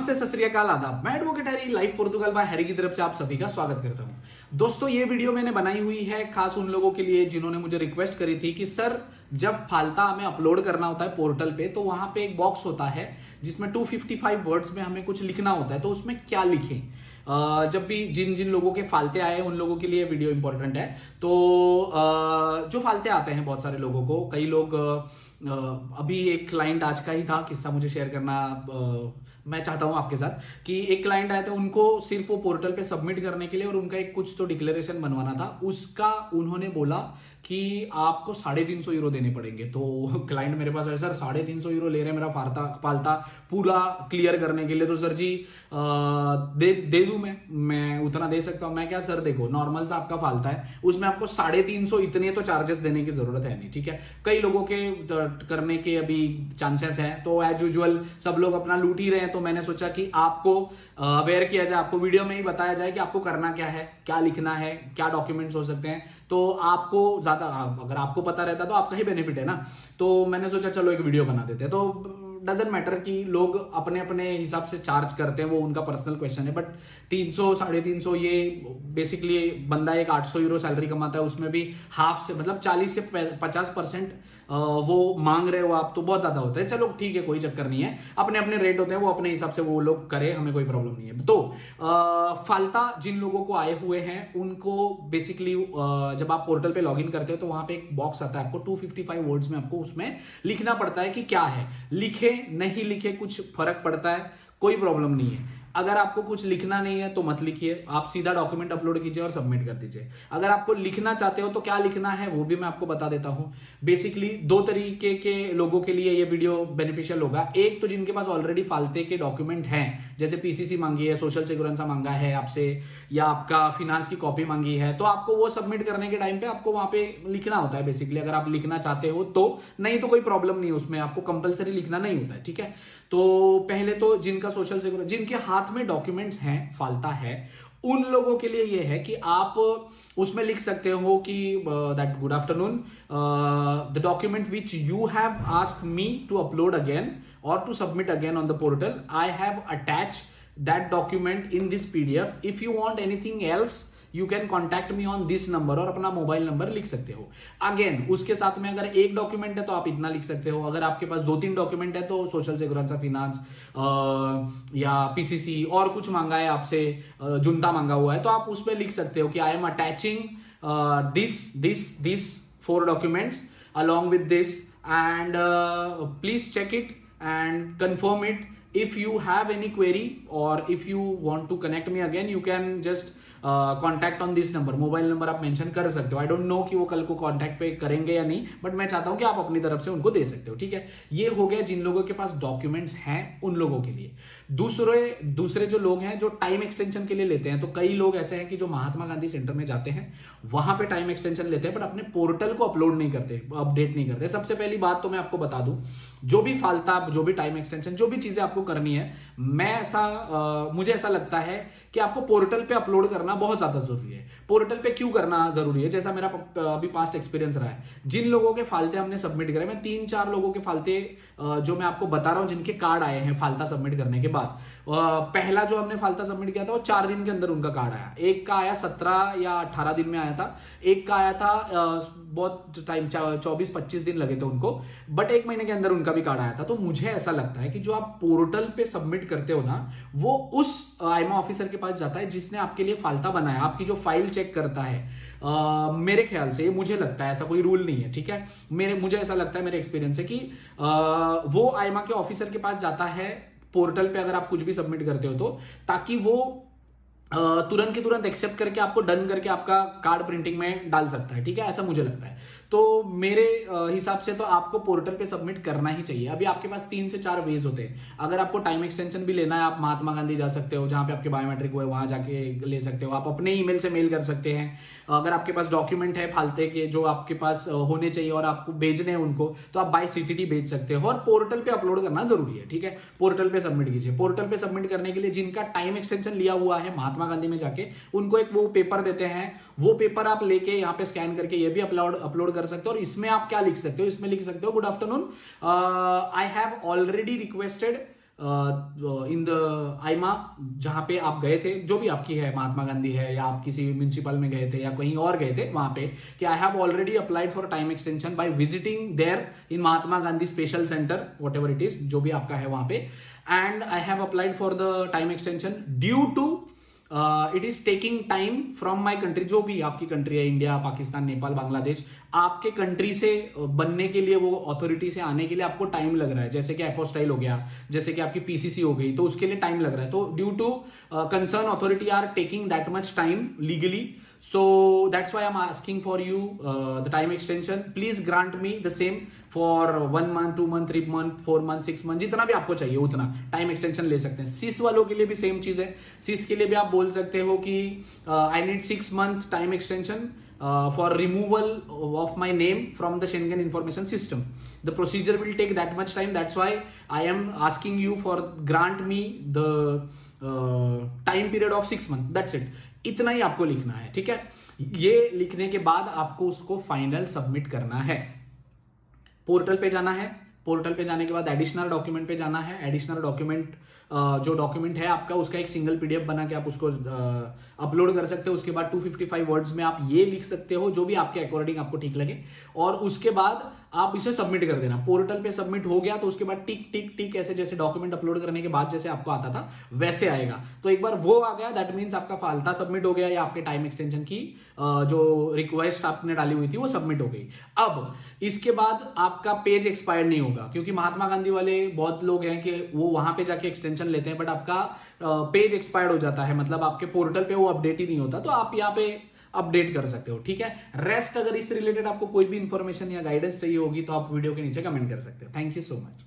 नमस्ते, सत श्री अकाल, आदाब। मैं advocate Harry, live Portugal bye Harry की तरफ से आप सभी का स्वागत करता हूं। दोस्तों, ये वीडियो मैंने बनाई हुई है खास उन लोगों के लिए जिन्होंने मुझे रिक्वेस्ट करी थी कि सर, जब फालता हमें अपलोड करना होता है पोर्टल पे तो वहां पे एक बॉक्स होता है जिसमें 255 वर्ड्स में हमें कुछ लिखना होता है, तो उसमें क्या लिखें। जब भी जिन जिन लोगों के फालते आए उन लोगों के लिए वीडियो इंपॉर्टेंट है। तो जो फालते आते हैं बहुत सारे लोगों को, कई लोग अभी एक क्लाइंट आज का ही था, किस्सा मुझे शेयर करना मैं चाहता हूं आपके साथ कि एक क्लाइंट आया था, उनको सिर्फ वो पोर्टल पे सबमिट करने के लिए और उनका एक कुछ तो डिक्लेरेशन बनवाना था, उसका उन्होंने बोला कि आपको 350 यूरो देने पड़ेंगे। तो क्लाइंट मेरे पास है, सर 350 यूरो ले रहे हैं मेरा फालता पूरा क्लियर करने के लिए, तो सर जी दे दूं मैं उतना दे सकता हूं। मैं क्या सर, देखो नॉर्मल सा आपका फालता है, उसमें आपको 350 इतने तो चार्जेस देने की जरूरत है नहीं, ठीक है। कई लोगों के करने के अभी चांसेस हैं, तो एज यूजुअल सब लोग अपना लूट ही रहे हैं, तो मैंने सोचा कि आपको अवेयर किया जाए, आपको वीडियो में ही बताया जाए कि आपको करना क्या है, क्या लिखना है, क्या डॉक्यूमेंट्स हो सकते हैं। तो आपको ज्यादा, अगर आपको पता रहता तो आपका ही बेनिफिट है ना। तो मैंने सोचा चलो एक वीडियो बना देते हैं। तो डजेंट मैटर कि लोग अपने अपने हिसाब से चार्ज करते हैं, वो उनका पर्सनल क्वेश्चन है, बट 300 350 ये बेसिकली बंदा एक 800 यूरो सैलरी कमाता है, उसमें भी हाफ से मतलब 40 से 50% वो मांग रहे हो आप, तो बहुत ज्यादा होता है। चलो ठीक है, कोई चक्कर नहीं है, अपने अपने रेट होते हैं, वो अपने हिसाब से वो लोग करे, हमें कोई प्रॉब्लम नहीं है। तो फालता जिन लोगों को आए हुए हैं उनको बेसिकली जब आप पोर्टल पे लॉगिन करते हो तो वहां पे एक बॉक्स आता है, आपको 255 वर्ड्स में आपको उसमें लिखना पड़ता है कि क्या है। लिखे नहीं लिखे कुछ फर्क पड़ता है, कोई प्रॉब्लम नहीं है। अगर आपको कुछ लिखना नहीं है तो मत लिखिए, आप सीधा डॉक्यूमेंट अपलोड कीजिए और सबमिट कर दीजिए। अगर आपको लिखना चाहते हो तो क्या लिखना है वो भी मैं आपको बता देता हूं। बेसिकली दो तरीके के लोगों के लिए ये वीडियो बेनिफिशियल होगा। एक तो जिनके पास ऑलरेडी फालते के डॉक्यूमेंट हैं, जैसे पीसीसी मांगी है, सोशल सिक्योरेंस मांगा है आपसे, या आपका फिनांस की कॉपी मांगी है, तो आपको वो सबमिट करने के टाइम पे आपको वहां पे लिखना होता है बेसिकली, अगर आप लिखना चाहते हो तो। नहीं तो कोई प्रॉब्लम नहीं है, उसमें आपको कंपलसरी लिखना नहीं होता है, ठीक है। तो पहले तो जिनका सोशल सिक्योरिटी, जिनके हाथ में डॉक्यूमेंट्स हैं, फालता है, उन लोगों के लिए यह है कि आप उसमें लिख सकते हो कि that good afternoon, the document which you have asked me to upload again और to submit again on the portal, I have attach that document in this PDF. If you want anything else you can contact me on this number, और अपना mobile number लिख सकते हो। Again उसके साथ में अगर एक डॉक्यूमेंट है तो आप इतना लिख सकते हो, अगर आपके पास 2-3 डॉक्यूमेंट है तो सोशल सिक्योरेंस, फिनांस या पीसीसी और कुछ मांगा है आपसे, जुनता मांगा हुआ है, तो आप उस पर लिख सकते हो कि I am attaching this 4 documents along with this and please check it and confirm it. If you have any query or if you want to connect me again, you can just contact on this number. Mobile number आप mention कर सकते हो। I don't know कि वो कल को contact पे करेंगे या नहीं, बट मैं चाहता हूं कि आप अपनी तरफ से उनको दे सकते हो, ठीक है। ये हो गया जिन लोगों के पास डॉक्यूमेंट्स हैं उन लोगों के लिए। दूसरे जो लोग हैं जो टाइम एक्सटेंशन के लिए लेते हैं, तो कई लोग ऐसे हैं कि जो महात्मा गांधी सेंटर में जाते हैं, वहां पे टाइम एक्सटेंशन लेते हैं, बट अपने पोर्टल को अपलोड नहीं करते, अपडेट नहीं करते। सबसे पहली बात तो मैं आपको बता दूं, जो भी फालता, जो भी टाइम एक्सटेंशन, जो भी चीजें आपको करनी है, मुझे ऐसा लगता है कि आपको पोर्टल पे अपलोड करना बहुत ज्यादा जरूरी है। पोर्टल पे क्यों करना जरूरी है, जैसा मेरा अभी पास्ट एक्सपीरियंस रहा है, जिन लोगों के फालते हमने सबमिट करे, मैं 3-4 लोगों के फालते जो मैं आपको बता रहा हूं, जिनके कार्ड आए हैं फालता सबमिट करने के बाद। पहला जो हमने फालता सबमिट किया था वो 4 दिन के अंदर उनका कार्ड आया, एक का आया 17 या 18 दिन में आया था, एक का आया था बहुत टाइम 24-25 दिन लगे थे उनको, बट 1 महीने के अंदर उनका भी कार्ड आया था। तो मुझे ऐसा लगता है कि जो आप पोर्टल पे सबमिट करते हो ना, वो उस आईमा ऑफिसर के पास जाता है जिसने आपके लिए फालता बनाया, आपकी जो फाइल चेक करता है। मेरे ख्याल से, मुझे लगता है, ऐसा कोई रूल नहीं है, ठीक है, मुझे ऐसा लगता है, मेरे एक्सपीरियंस है कि वो आईमा के ऑफिसर के पास जाता है पोर्टल पे अगर आप कुछ भी सबमिट करते हो तो, ताकि वो तुरंत के तुरंत एक्सेप्ट करके आपको डन करके आपका कार्ड प्रिंटिंग में डाल सकता है, ठीक है, ऐसा मुझे लगता है। तो मेरे हिसाब से तो आपको पोर्टल पे सबमिट करना ही चाहिए। अभी आपके पास 3 से 4 वेज होते हैं। अगर आपको टाइम एक्सटेंशन भी लेना है, आप महात्मा गांधी जा सकते हो, जहां पे आपके बायोमेट्रिक हुए, वहां जाके ले सकते हो। आप अपने ईमेल से मेल कर सकते हैं। अगर आपके पास डॉक्यूमेंट है फालते के जो आपके पास होने चाहिए और आपको भेजने हैं उनको, तो आप बाय सीटीटी भेज सकते हो, और पोर्टल पे अपलोड करना जरूरी है, ठीक है। पोर्टल पे सबमिट कीजिए। पोर्टल पे सबमिट करने के लिए जिनका टाइम एक्सटेंशन लिया हुआ है महात्मा गांधी में जाके, उनको एक वो पेपर देते हैं, वो पेपर आप लेके यहाँ पे स्कैन करके ये भी अपलोड कर सकते हो। और इसमें आप क्या लिख सकते हो, इसमें लिख सकते हो, good afternoon, I have already requested in the आईमा जहां पे आप गए थे, जो भी आपकी है, महात्मा गांधी है या आप किसी म्यूनिसिपल में गए थे या कहीं और गए थे, वहां पे कि I have already applied for time extension by visiting there in Mahatma Gandhi special centre, whatever it is, जो भी आपका है वहां पे, and I have applied for the time extension due to it is taking time from my country, जो भी आपकी country है, इंडिया, पाकिस्तान, नेपाल, बांग्लादेश, आपके कंट्री से बनने के लिए, वो अथॉरिटी से आने के लिए आपको टाइम लग रहा है, जैसे कि एपोस्टाइल हो गया, जैसे कि आपकी पीसीसी हो गई, तो उसके लिए टाइम लग रहा है, तो due to concern authority are taking that much time legally, so that's why I'm asking for you the time extension. Please grant me the same for 1 month, 2 month, 3 month, 4 month, 6 month, जितना भी आपको चाहिए उतना time extension ले सकते हैं. सिस वालों के लिए भी सेम चीज है. सिस के लिए भी आप बोल सकते हो कि I need 6 month time extension for removal of my name from the Schengen information system. The procedure will take that much time. That's why I am asking you for grant me the time period of 6 months. That's it. इतना ही आपको लिखना है, ठीक है. ये लिखने के बाद आपको उसको फाइनल सबमिट करना है. पोर्टल पे जाना है. पोर्टल पे जाने के बाद एडिशनल डॉक्यूमेंट पे जाना है. एडिशनल डॉक्यूमेंट जो डॉक्यूमेंट है आपका, उसका एक सिंगल पीडीएफ बना के आप उसको अपलोड कर सकते हो. उसके बाद 255 वर्ड्स में आप ये लिख सकते हो जो भी आपके अकॉर्डिंग आपको ठीक लगे, और उसके बाद आप इसे सबमिट कर देना. पोर्टल पे सबमिट हो गया तो उसके बाद टिक टिक टिक ऐसे, जैसे डॉक्यूमेंट अपलोड करने के बाद जैसे आपको आता था वैसे आएगा. तो एक बार वो आ गया, दैट मीन्स आपका फालता सबमिट हो गया, या आपके टाइम एक्सटेंशन की जो रिक्वेस्ट आपने डाली हुई थी वो सबमिट हो गई. अब इसके बाद आपका पेज एक्सपायर नहीं होगा, क्योंकि महात्मा गांधी वाले बहुत लोग हैं कि वो वहां पे जाके एक्सटेंशन लेते हैं, बट आपका पेज एक्सपायर्ड हो जाता है, मतलब आपके पोर्टल पे वो अपडेट ही नहीं होता, तो आप यहाँ पे अपडेट कर सकते हो, ठीक है. रेस्ट अगर इससे रिलेटेड आपको कोई भी इंफॉर्मेशन या गाइडेंस चाहिए होगी तो आप वीडियो के नीचे कमेंट कर सकते हो. Thank you so much.